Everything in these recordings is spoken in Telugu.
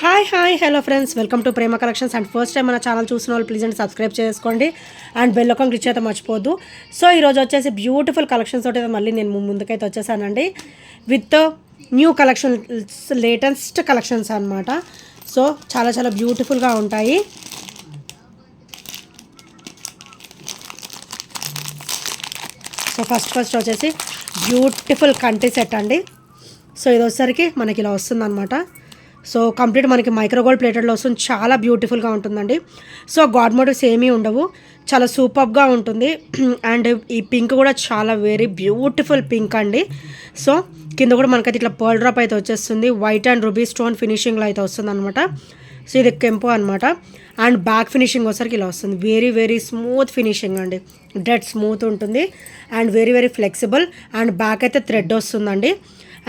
Hi hello friends, welcome to Prema collections. And first time మన ఛానల్ చూసిన వాళ్ళు ప్లీజ్ అండ్ సబ్స్క్రైబ్ చేసుకోండి అండ్ బెల్ ఐకాన్ క్లిక్ అయితే మర్చిపోద్దు. సో ఈరోజు వచ్చేసి బ్యూటిఫుల్ కలెక్షన్స్ తోటి మళ్ళీ నేను ముందుకైతే వచ్చేసానండి with new collections, latest collections అనమాట. సో చాలా చాలా బ్యూటిఫుల్గా ఉంటాయి. సో ఫస్ట్ వచ్చేసి బ్యూటిఫుల్ కంటి సెట్ అండి. సో ఇది వచ్చేసరికి మనకి ఇలా వస్తుందన్నమాట. సో కంప్లీట్ మనకి మైక్రోగోల్డ్ ప్లేటెడ్లో వస్తుంది. చాలా బ్యూటిఫుల్గా ఉంటుందండి. సో గాడ్ మోటివ్స్ ఏమీ ఉండవు, చాలా సూపర్గా ఉంటుంది. అండ్ ఈ పింక్ కూడా చాలా వెరీ బ్యూటిఫుల్ పింక్ అండి. సో కింద కూడా మనకైతే ఇట్లా పర్ల్ డ్రాప్ అయితే వచ్చేస్తుంది. వైట్ అండ్ రూబీ స్టోన్ ఫినిషింగ్లో అయితే వస్తుంది అనమాట. సో ఇది కెంపు అనమాట. అండ్ బ్యాక్ ఫినిషింగ్ వచ్చరికి ఇలా వస్తుంది. వెరీ వెరీ స్మూత్ ఫినిషింగ్ అండి, డెడ్ స్మూత్ ఉంటుంది and very very flexible. And back అయితే థ్రెడ్ వస్తుందండి.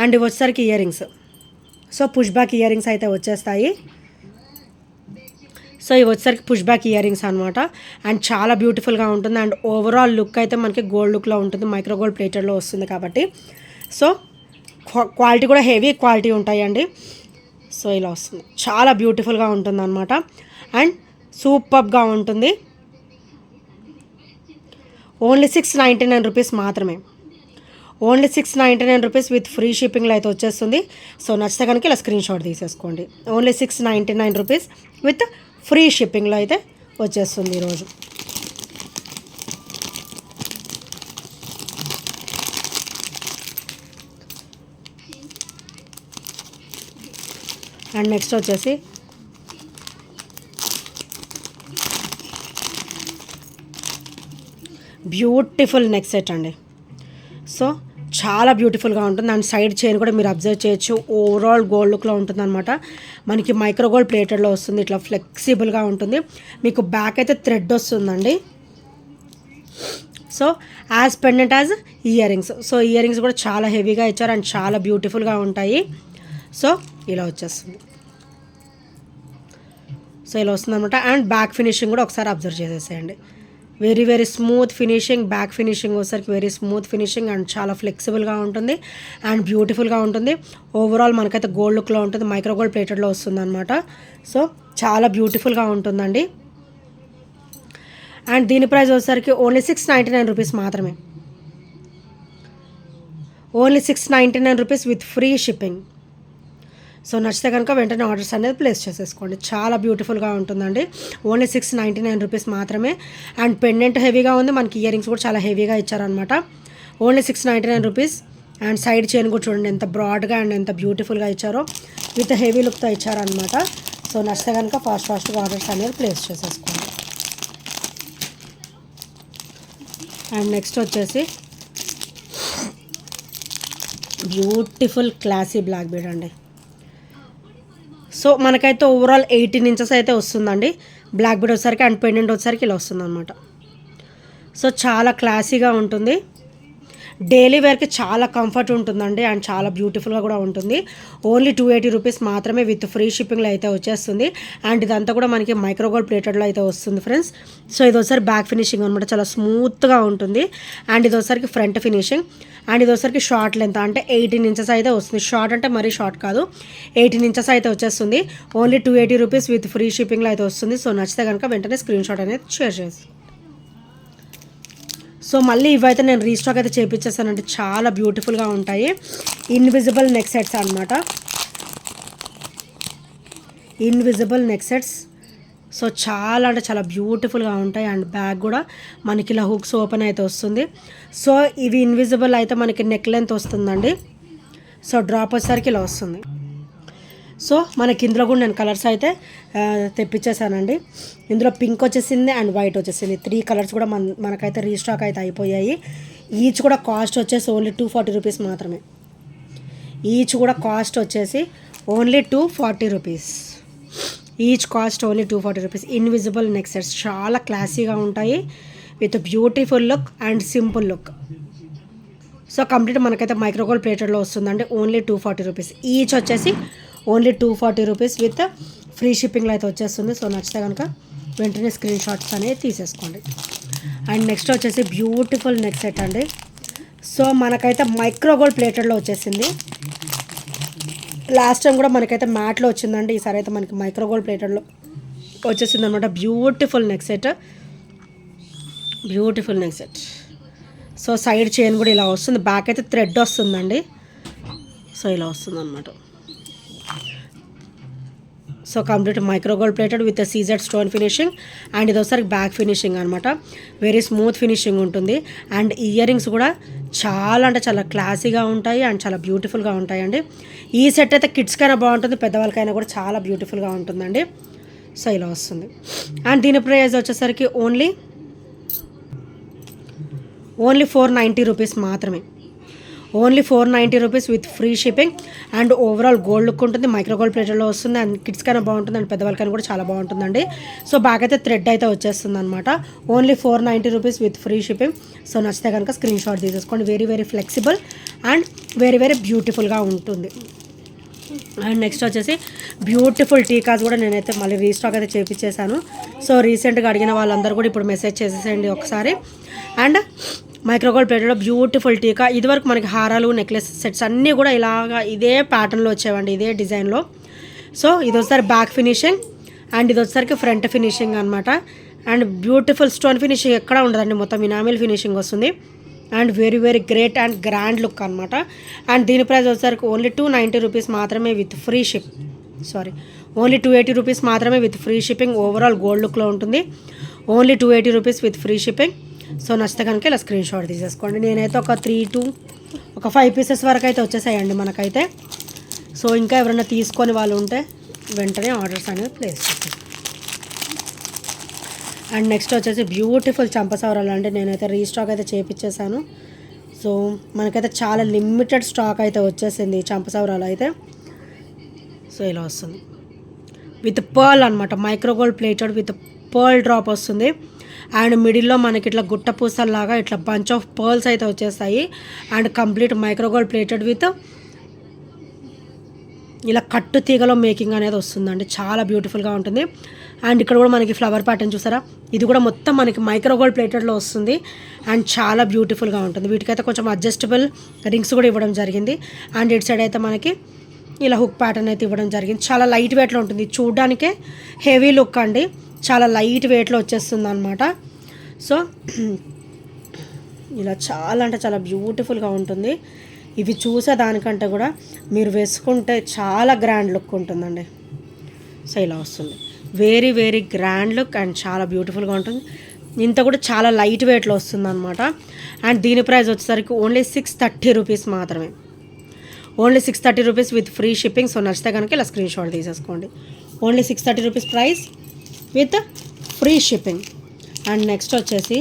అండ్ ఇవి వచ్చేసరికి ear rings. So push back ear rings అయితే వచ్చేస్తాయి. సో ఇవి వచ్చేసరికి పుష్ బ్యాక్ ఇయర్ రింగ్స్ అనమాట. అండ్ చాలా బ్యూటిఫుల్గా ఉంటుంది. అండ్ ఓవరాల్ లుక్ అయితే మనకి గోల్డ్ లుక్లో ఉంటుంది, మైక్రో గోల్డ్ ప్లేటెడ్లో వస్తుంది కాబట్టి. సో క్వాలిటీ కూడా హెవీ క్వాలిటీ ఉంటాయండి. సో ఇలా వస్తుంది, చాలా బ్యూటిఫుల్గా ఉంటుంది అనమాట. అండ్ సూపర్గా ఉంటుంది. ఓన్లీ 699 రూపీస్ మాత్రమే. ఓన్లీ 699 రూపీస్ విత్ ఫ్రీ షిప్పింగ్లో అయితే వచ్చేస్తుంది. సో నచ్చితే కనుక ఇలా స్క్రీన్ షాట్ తీసేసుకోండి. ఓన్లీ 699 రూపీస్ విత్ ఫ్రీ షిప్పింగ్లో అయితే వచ్చేస్తుంది ఈరోజు. అండ్ నెక్స్ట్ వచ్చేసి బ్యూటిఫుల్ నెక్ సెట్ అండి. సో చాలా బ్యూటిఫుల్గా ఉంటుంది. అండ్ సైడ్ చైన్ కూడా మీరు అబ్జర్వ్ చేయొచ్చు, ఓవరాల్ గోల్డ్ లుక్లో ఉంటుంది అనమాట. మనకి మైక్రో గోల్డ్ ప్లేటెడ్లో వస్తుంది, ఇట్లా ఫ్లెక్సిబుల్గా ఉంటుంది. మీకు బ్యాక్ అయితే థ్రెడ్ వస్తుందండి. So as pendant as ear rings. So ear rings కూడా చాలా హెవీగా ఇచ్చారు అండ్ చాలా బ్యూటిఫుల్గా ఉంటాయి. సో ఇలా వచ్చేస్తుంది. సో ఇలా వస్తుంది అనమాట. అండ్ బ్యాక్ ఫినిషింగ్ కూడా ఒకసారి అబ్జర్వ్ చేసేసేయండి. Very very smooth finishing, back finishing వచ్చేసరికి వెరీ స్మూత్ ఫినిషింగ్ అండ్ చాలా ఫ్లెక్సిబుల్గా ఉంటుంది అండ్ బ్యూటిఫుల్గా ఉంటుంది. ఓవరాల్ మనకైతే గోల్డ్ లుక్లో ఉంటుంది, మైక్రో గోల్డ్ ప్లేటెడ్లో వస్తుంది అనమాట. సో చాలా బ్యూటిఫుల్గా ఉంటుందండి. అండ్ దీని ప్రైస్ వచ్చేసరికి ఓన్లీ 699 రూపీస్ మాత్రమే. Only 699 rupees with free shipping. So నచ్చితే కనుక వెంటనే ఆర్డర్స్ అనేది ప్లేస్ చేసేసుకోండి. చాలా బ్యూటిఫుల్గా ఉంటుందండి. ఓన్లీ 699 రూపీస్ మాత్రమే. అండ్ పెండెంట్ హెవీగా ఉంది, మనకి ఇయర్ రింగ్స్ కూడా చాలా హెవీగా ఇచ్చారనమాట. Only 699 rupees. And side chain కూడా చూడండి ఎంత బ్రాడ్గా అండ్ ఎంత బ్యూటిఫుల్గా ఇచ్చారో, విత్ హెవీ లుక్తో ఇచ్చారనమాట. సో నచ్చితే కనుక ఫాస్ట్గా ఆర్డర్స్ అనేది ప్లేస్ చేసేసుకోండి. అండ్ నెక్స్ట్ వచ్చేసి బ్యూటిఫుల్ క్లాసీ బ్లాక్ బీడ్ అండి. సో మనకైతే ఓవరాల్ 18 ఇంచెస్ అయితే వస్తుందండి బ్లాక్ బీడ్ వచ్చేసరికి. అండ్ పెండెంట్ వచ్చేసరికి ఇలా వస్తుంది అనమాట. సో చాలా క్లాసీగా ఉంటుంది, డైలీ వేర్కి చాలా కంఫర్ట్ ఉంటుందండి అండ్ చాలా బ్యూటిఫుల్గా కూడా ఉంటుంది. ఓన్లీ 280 రూపీస్ మాత్రమే విత్ ఫ్రీ షిప్పింగ్లో అయితే వచ్చేస్తుంది. అండ్ ఇదంతా కూడా మనకి మైక్రో గోల్డ్ ప్లేటెడ్లో అయితే వస్తుంది ఫ్రెండ్స్. సో ఇది ఒకసారి బ్యాక్ ఫినిషింగ్ అనమాట, చాలా స్మూత్గా ఉంటుంది. అండ్ ఇది ఒకసారికి ఫ్రంట్ ఫినిషింగ్. అండ్ ఇది ఒకసారికి షార్ట్ లెంత్, అంటే 18 ఇంచెస్ అయితే వస్తుంది. షార్ట్ అంటే మరీ షార్ట్ కాదు, 18 ఇంచెస్ అయితే వచ్చేస్తుంది. ఓన్లీ 280 రూపీస్ విత్ ఫ్రీ షిప్పింగ్లో అయితే వస్తుంది. సో నచ్చితే కనుక వెంటనే స్క్రీన్ షాట్ అనేది షేర్ చేసి. సో మళ్ళీ ఇవైతే నేను రీస్టాక్ అయితే చేయించేస్తానంటే చాలా బ్యూటిఫుల్గా ఉంటాయి. ఇన్విజిబుల్ నెక్ సెట్స్ అనమాట, ఇన్విజిబుల్ నెక్ సెట్స్. సో చాలా అంటే చాలా బ్యూటిఫుల్గా ఉంటాయి. అండ్ బ్యాగ్ కూడా మనకి ఇలా హుక్స్ ఓపెన్ అయితే వస్తుంది. సో ఇవి ఇన్విజిబుల్ అయితే మనకి నెక్ లెంత్ వస్తుందండి. సో డ్రాప్ వచ్చేసరికి ఇలా వస్తుంది. సో మనకి ఇందులో కూడా నేను కలర్స్ అయితే తెప్పించేసానండి. ఇందులో పింక్ వచ్చేసింది అండ్ వైట్ వచ్చేసింది. 3 కలర్స్ కూడా మనకైతే రీస్టాక్ అయితే అయిపోయాయి. ఈచ్ కూడా కాస్ట్ వచ్చేసి ఓన్లీ 240 రూపీస్ మాత్రమే. ఈచ్ కూడా కాస్ట్ వచ్చేసి only 240 rupees. Each cost only 240 rupees. Invisible neck sets చాలా క్లాసీగా ఉంటాయి with beautiful look and simple look. So complete మనకైతే మైక్రోగోల్డ్ ప్లేటెడ్లో వస్తుందండి. Only 240 rupees. ఈచ్ వచ్చేసి ఓన్లీ 240 రూపీస్ విత్ ఫ్రీ షిప్పింగ్లో అయితే వచ్చేస్తుంది. సో నచ్చితే కనుక వెంటనే స్క్రీన్ షాట్స్ అనేది తీసేసుకోండి. అండ్ నెక్స్ట్ వచ్చేసి బ్యూటిఫుల్ నెక్ సెట్ అండి. సో మనకైతే మైక్రోగోల్డ్ ప్లేటెడ్లో వచ్చేసింది. లాస్ట్ టైం కూడా మనకైతే మ్యాట్లో వచ్చిందండి, ఈసారి అయితే మనకి మైక్రో గోల్డ్ ప్లేటెడ్లో వచ్చేసింది అనమాట. Beautiful neck set, beautiful neck set. So side chain కూడా ఇలా వస్తుంది, బ్యాక్ అయితే థ్రెడ్ వస్తుందండి. సో ఇలా వస్తుంది అనమాట. So complete micro gold plated with CZ stone finishing and ఇది ఒకసారి బ్యాక్ ఫినిషింగ్ అనమాట. వెరీ స్మూత్ ఫినిషింగ్ ఉంటుంది. అండ్ ఇయర్ రింగ్స్ కూడా చాలా అంటే చాలా క్లాసీగా ఉంటాయి అండ్ చాలా బ్యూటిఫుల్గా ఉంటాయండి. ఈ సెట్ అయితే కిడ్స్కైనా బాగుంటుంది, పెద్దవాళ్ళకైనా కూడా చాలా బ్యూటిఫుల్గా ఉంటుందండి. సో ఇలా వస్తుంది. అండ్ దీని ప్రైస్ వచ్చేసరికి ఓన్లీ 490 రూపీస్ మాత్రమే. Only 490 rupees with free shipping. And overall gold look ఉంటుంది, మైక్రో గోల్డ్ ప్లేటెడ్లో వస్తుంది. అండ్ కిడ్స్కైనా బాగుంటుంది అండ్ పెద్దవాళ్ళకైనా కూడా చాలా బాగుంటుందండి. సో బ్యాక్ అయితే థ్రెడ్ అయితే వచ్చేస్తుంది అనమాట. Only 490 rupees with free shipping. So నచ్చితే కనుక స్క్రీన్ షాట్ తీసేసుకోండి. Very very flexible and very very బ్యూటిఫుల్గా ఉంటుంది. అండ్ నెక్స్ట్ వచ్చేసి బ్యూటిఫుల్ టీకాస్ కూడా నేనైతే మళ్ళీ రీస్టాక్ అయితే చేయించేసాను. సో రీసెంట్గా అడిగిన వాళ్ళందరూ కూడా ఇప్పుడు మెసేజ్ చేసేసేయండి ఒకసారి. అండ్ మైక్రో గోల్డ్ ప్లేటెడ్లో బ్యూటిఫుల్ టీకా. ఇదివరకు మనకి హారాలు, నెక్లెస్ సెట్స్ అన్నీ కూడా ఇలాగా ఇదే ప్యాటర్న్లో వచ్చేవండి, ఇదే డిజైన్లో. సో ఇది వచ్చేసరికి బ్యాక్ ఫినిషింగ్ అండ్ ఇది వచ్చేసరికి ఫ్రంట్ ఫినిషింగ్ అనమాట. అండ్ బ్యూటిఫుల్ స్టోన్ ఫినిషింగ్ ఎక్కడ ఉండదండి, మొత్తం ఇనామిల్ ఫినిషింగ్ వస్తుంది. And very very great and grand look అనమాట. అండ్ దీని ప్రైస్ వచ్చేసరికి ఓన్లీ 290 రూపీస్ మాత్రమే విత్ ఫ్రీ ఓన్లీ 280 రూపీస్ మాత్రమే with free shipping. Overall gold లుక్లో ఉంటుంది. Only 280 rupees with free shipping. So నచ్చితే కనుక ఇలా స్క్రీన్ షాట్ తీసేసుకోండి. నేనైతే ఒక 5 పీసెస్ వరకు అయితే వచ్చేసాయండి మనకైతే. సో ఇంకా ఎవరైనా తీసుకొని వాళ్ళు ఉంటే వెంటనే ఆర్డర్స్ అనేది ప్లేస్ చేసేసి. అండ్ నెక్స్ట్ వచ్చేసి బ్యూటిఫుల్ చంపసవరాలు అండి. నేనైతే రీస్టాక్ అయితే చేయించేసాను. సో మనకైతే చాలా లిమిటెడ్ స్టాక్ అయితే వచ్చేసింది ఈ చంపసవరాలు అయితే. సో ఇలా వస్తుంది విత్ పర్ల్ అనమాట, micro gold plated with pearl drop వస్తుంది. అండ్ మిడిల్లో మనకి ఇట్లా గుట్ట పూసల్లాగా ఇట్లా బంచ్ ఆఫ్ పర్ల్స్ అయితే వచ్చేస్తాయి. And complete micro gold plated with ఇలా కట్టు తీగలో మేకింగ్ అనేది వస్తుందండి, చాలా బ్యూటిఫుల్గా ఉంటుంది. అండ్ ఇక్కడ కూడా మనకి ఫ్లవర్ ప్యాటర్న్ చూసారా, ఇది కూడా మొత్తం మనకి మైక్రో గోల్డ్ ప్లేటెడ్లో వస్తుంది అండ్ చాలా బ్యూటిఫుల్గా ఉంటుంది. వీటికైతే కొంచెం అడ్జస్టబుల్ రింగ్స్ కూడా ఇవ్వడం జరిగింది. అండ్ ఇటు సైడ్ అయితే మనకి ఇలా హుక్ ప్యాటర్న్ అయితే ఇవ్వడం జరిగింది. చాలా లైట్ వెయిట్లో ఉంటుంది, చూడ్డానికే హెవీ లుక్ అండి, చాలా లైట్ వెయిట్లో వచ్చేస్తుంది అనమాట. సో ఇలా చాలా అంటే చాలా బ్యూటిఫుల్గా ఉంటుంది. ఇవి చూసే దానికంటే కూడా మీరు వేసుకుంటే చాలా గ్రాండ్ లుక్ ఉంటుందండి. సో ఇలా వస్తుంది, very very grand look and చాలా బ్యూటిఫుల్గా ఉంటుంది. ఇంత కూడా చాలా లైట్ వెయిట్లో వస్తుంది అనమాట. అండ్ దీని ప్రైస్ వచ్చేసరికి ఓన్లీ 630 రూపీస్ మాత్రమే. Only 630 rupees with free shipping. So నచ్చితే కనుక ఇలా స్క్రీన్ షాట్ తీసేసుకోండి. Only 630 rupees price with free shipping. And next వచ్చేసి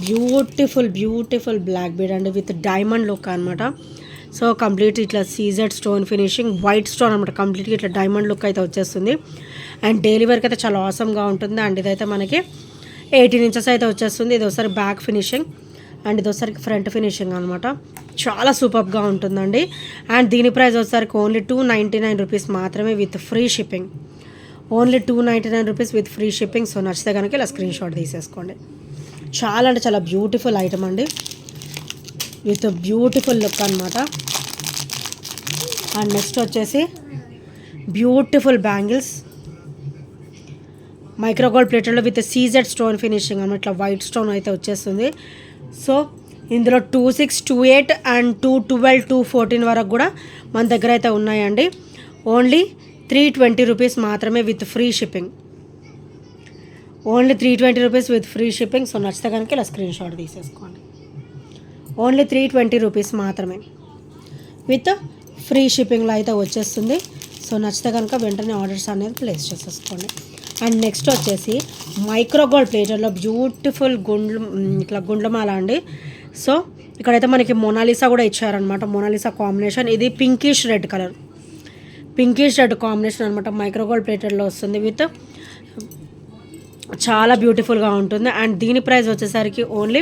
బ్యూటిఫుల్ బ్లాక్ బీడ్ అండి విత్ డైమండ్ లుక్ అనమాట. సో కంప్లీట్ ఇట్లా CZ stone finishing, white stone అనమాట, కంప్లీట్గా ఇట్లా డైమండ్ లుక్ అయితే వచ్చేస్తుంది. అండ్ డైలీ వర్క్ అయితే చాలా ఆసమ్గా ఉంటుంది. అండ్ ఇదైతే మనకి 18 ఇంచెస్ అయితే వచ్చేస్తుంది. ఇది ఒకసారి బ్యాక్ ఫినిషింగ్ అండ్ ఇది ఒకసారికి ఫ్రంట్ ఫినిషింగ్ అనమాట, చాలా సూపర్గా ఉంటుందండి. అండ్ దీని ప్రైస్ వచ్చేసరికి ఓన్లీ 299 రూపీస్ మాత్రమే with free shipping. Only 299 rupees with free shipping. So నచ్చితే కనుక ఇలా స్క్రీన్ షాట్ తీసేసుకోండి. చాలా అంటే చాలా బ్యూటిఫుల్ ఐటమ్ అండి విత్ బ్యూటిఫుల్ లుక్ అనమాట. అండ్ నెక్స్ట్ వచ్చేసి బ్యూటిఫుల్ బ్యాంగిల్స్ మైక్రో గోల్డ్ ప్లేటెడ్లో విత్ సీజెడ్ స్టోన్ ఫినిషింగ్ అనమాట, ఇట్లా వైట్ స్టోన్ అయితే వచ్చేస్తుంది. సో ఇందులో 26, 28 అండ్ 212, 214 వరకు కూడా మన దగ్గర అయితే ఉన్నాయండి. ఓన్లీ 320 రూపీస్ మాత్రమే with free shipping. Only 320 rupees with free shipping. So నచ్చితే కనుక ఇలా స్క్రీన్ షాట్ తీసేసుకోండి. ఓన్లీ 320 రూపీస్ మాత్రమే విత్ ఫ్రీ షిప్పింగ్లో అయితే వచ్చేస్తుంది. సో నచ్చితే కనుక వెంటనే ఆర్డర్స్ అనేది ప్లేస్ చేసేసుకోండి. అండ్ నెక్స్ట్ వచ్చేసి మైక్రో గోల్డ్ ప్లేటర్లో బ్యూటిఫుల్ ఇట్లా గుండ్లమాల అండి. సో ఇక్కడైతే మనకి మోనాలిసా కూడా ఇచ్చారనమాట, మోనాలిసా కాంబినేషన్. ఇది pinkish red colour, pinkish red combination అనమాట, మైక్రో గోల్డ్ ప్లేటర్లో వస్తుంది విత్ చాలా బ్యూటిఫుల్గా ఉంటుంది. అండ్ దీని ప్రైస్ వచ్చేసరికి ఓన్లీ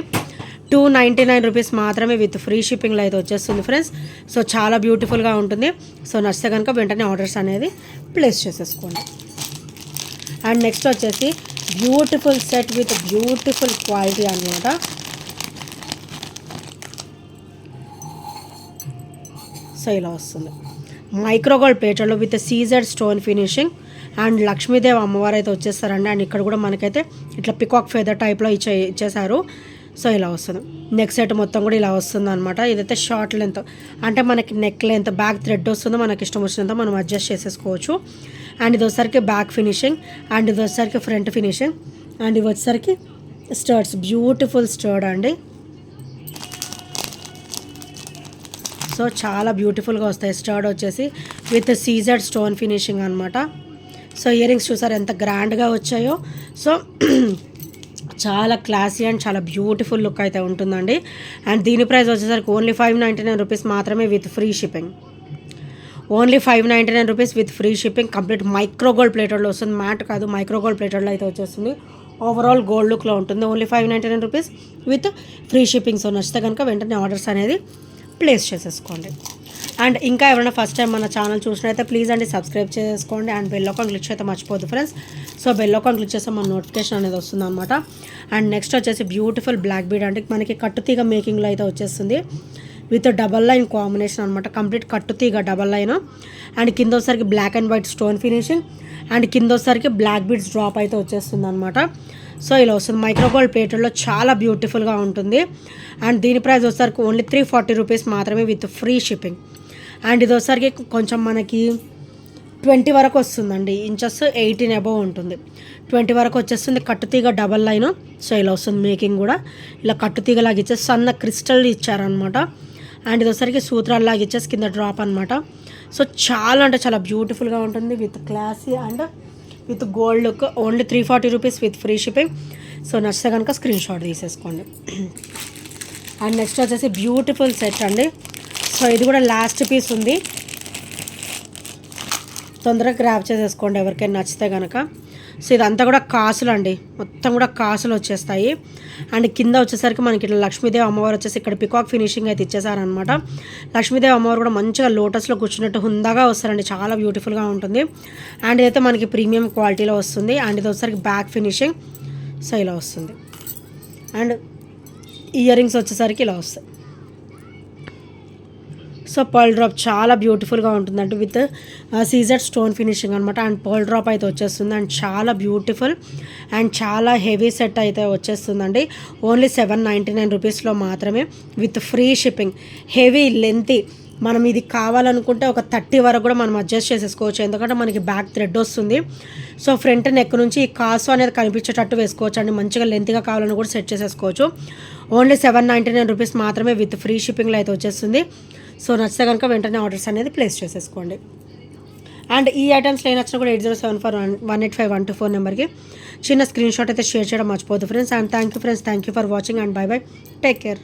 299 రూపీస్ మాత్రమే విత్ ఫ్రీ షిప్పింగ్లో అయితే వచ్చేస్తుంది ఫ్రెండ్స్. సో చాలా బ్యూటిఫుల్గా ఉంటుంది. సో నచ్చితే కనుక వెంటనే ఆర్డర్స్ అనేది ప్లేస్ చేసేసుకోండి. అండ్ నెక్స్ట్ వచ్చేసి beautiful set with beautiful quality అనమాట. సో ఇలా వస్తుంది. మైక్రోగోల్డ్ ప్లేటర్లో with CZ stone finishing and Lakshmidevi అమ్మవారు అయితే వచ్చేస్తారండి. అండ్ ఇక్కడ కూడా మనకైతే ఇట్లా పికాక్ ఫెదర్ టైప్లో ఇచ్చేసారు. సో ఇలా వస్తుంది. నెక్ సెట్ మొత్తం కూడా ఇలా వస్తుంది అనమాట. ఇదైతే షార్ట్ లెంత్, అంటే మనకి నెక్ లెంత్ బ్యాక్ థ్రెడ్ వస్తుందో మనకి ఇష్టం వచ్చినంత మనం అడ్జస్ట్ చేసేసుకోవచ్చు. అండ్ ఇది వచ్చేసరికి బ్యాక్ ఫినిషింగ్, అండ్ ఇది వచ్చేసరికి ఫ్రంట్ ఫినిషింగ్, అండ్ ఇవి వచ్చేసరికి స్టర్డ్స్, బ్యూటిఫుల్ స్టర్డ్ అండి. సో చాలా బ్యూటిఫుల్గా వస్తాయి స్టర్డ్ వచ్చేసి విత్ సీజెడ్ స్టోన్ ఫినిషింగ్ అనమాట. సో ఇయర్ రింగ్స్ చూసారు ఎంత గ్రాండ్గా వచ్చాయో. సో చాలా క్లాసీ అండ్ చాలా బ్యూటిఫుల్ లుక్ అయితే ఉంటుందండి. అండ్ దీని ప్రైస్ వచ్చేసరికి ఓన్లీ 599 రూపీస్ మాత్రమే with free shipping. Only 599 rupees with free shipping. Complete micro gold ప్లేటర్లో వస్తుంది, మ్యాట్ కాదు, మైక్రోగోల్డ్ ప్లేటర్లో అయితే వచ్చేస్తుంది. ఓవరాల్ గోల్డ్ లుక్లో ఉంటుంది. Only 599 rupees with free shipping. So నచ్చితే కనుక వెంటనే ఆర్డర్స్ అనేది ప్లేస్ చేసేసుకోండి. అండ్ ఇంకా ఎవరైనా ఫస్ట్ టైం మన ఛానల్ చూసినైతే ప్లీజ్ అండి సబ్స్క్రైబ్ చేసుకోండి. అండ్ బెల్ ఐకాన్ క్లిక్ చేస్తే మర్చిపోద్దు friends. So bell icon click చేస్తే మన నోటిఫికేషన్ అనేది వస్తుంది అనమాట. అండ్ నెక్స్ట్ వచ్చేసి బ్యూటిఫుల్ బ్లాక్ బీడ్, అంటే మనకి కట్టుతీగ మేకింగ్లో అయితే వచ్చేస్తుంది విత్ డబల్ లైన్ కాంబినేషన్ అనమాట. కంప్లీట్ కట్టుతీగ డబల్ లైన్, అండ్ కింద వచ్చేసరికి black and white stone finishing, and కింద వచ్చేసరికి బ్లాక్ బీడ్స్ డ్రాప్ అయితే వచ్చేస్తుంది అనమాట. సో ఇలా వస్తుంది. మైక్రోగోల్డ్ ప్లేటర్లో చాలా బ్యూటిఫుల్గా ఉంటుంది. అండ్ దీని ప్రైస్ వచ్చేసరికి ఓన్లీ 340 రూపీస్ మాత్రమే విత్ ఫ్రీ షిప్పింగ్. అండ్ ఇది వచ్చేసరికి కొంచెం మనకి 20 వరకు వస్తుందండి, ఇంచెస్ 18 అబోవ్ ఉంటుంది. 20 వరకు వచ్చేస్తుంది. కట్టుతీగ డబల్ లైన్. సో ఇలా వస్తుంది మేకింగ్ కూడా. ఇలా కట్టుతీగలాగా ఇచ్చేసి సన్న క్రిస్టల్ ఇచ్చారనమాట. అండ్ ఇది వచ్చేసరికి సూత్రాల్లాగా ఇచ్చేసి కింద డ్రాప్ అనమాట. సో చాలా అంటే చాలా బ్యూటిఫుల్గా ఉంటుంది with classy and with gold look. Only 340 rupees with free shipping. So నచ్చితే కనుక స్క్రీన్ షాట్ తీసేసుకోండి. అండ్ నెక్స్ట్ వచ్చేసి బ్యూటిఫుల్ సెట్ అండి. సో ఇది కూడా లాస్ట్ పీస్ ఉంది, తొందరగా గ్రాప్ చేసేసుకోండి ఎవరికైనా నచ్చితే కనుక. సో ఇదంతా కూడా కాసులు అండి, మొత్తం కూడా కాసులు వచ్చేస్తాయి. అండ్ కింద వచ్చేసరికి మనకి ఇట్లా లక్ష్మీదేవి అమ్మవారు వచ్చేసి ఇక్కడ పికాక్ ఫినిషింగ్ అయితే ఇచ్చేసారనమాట. లక్ష్మీదేవి అమ్మవారు కూడా మంచిగా లోటస్లో కూర్చున్నట్టు హుందాగా వస్తారండి, చాలా బ్యూటిఫుల్గా ఉంటుంది. అండ్ ఇదైతే మనకి ప్రీమియం క్వాలిటీలో వస్తుంది. అండ్ ఇది వచ్చేసరికి బ్యాక్ ఫినిషింగ్. సో ఇలా వస్తుంది. అండ్ ఇయర్ రింగ్స్ వచ్చేసరికి ఇలా వస్తాయి. సో పర్ల్ డ్రాప్ చాలా బ్యూటిఫుల్గా ఉంటుందండి విత్ సీజెడ్ స్టోన్ ఫినిషింగ్ అనమాట. అండ్ పర్ల్ డ్రాప్ అయితే వచ్చేస్తుంది. అండ్ చాలా బ్యూటిఫుల్ అండ్ చాలా హెవీ సెట్ అయితే వచ్చేస్తుందండి. ఓన్లీ 799 రూపీస్లో మాత్రమే with free shipping. Heavy lengthy మనం ఇది కావాలనుకుంటే ఒక 30 వరకు కూడా మనం అడ్జస్ట్ చేసేసుకోవచ్చు, ఎందుకంటే మనకి బ్యాక్ థ్రెడ్ వస్తుంది. సో ఫ్రంట్ నెక్ నుంచి ఈ కాసు అనేది కనిపించేటట్టు వేసుకోవచ్చు అండి. మంచిగా లెంత్గా కావాలని కూడా సెట్ చేసేసుకోవచ్చు. ఓన్లీ 799 రూపీస్ మాత్రమే విత్ ఫ్రీ షిప్పింగ్లో అయితే వచ్చేస్తుంది. సో నచ్చితే కనుక వెంటనే ఆర్డర్స్ అనేది ప్లేస్ చేసేసుకోండి. అండ్ ఈ ఐటమ్స్ నచ్చినా కూడా 8074185124 నెంబర్కి చిన్న స్క్రీన్ షాట్ అయితే షేర్ చేయడం మర్చిపోద్దు friends. And thank you friends, thank you for watching and bye bye, take care.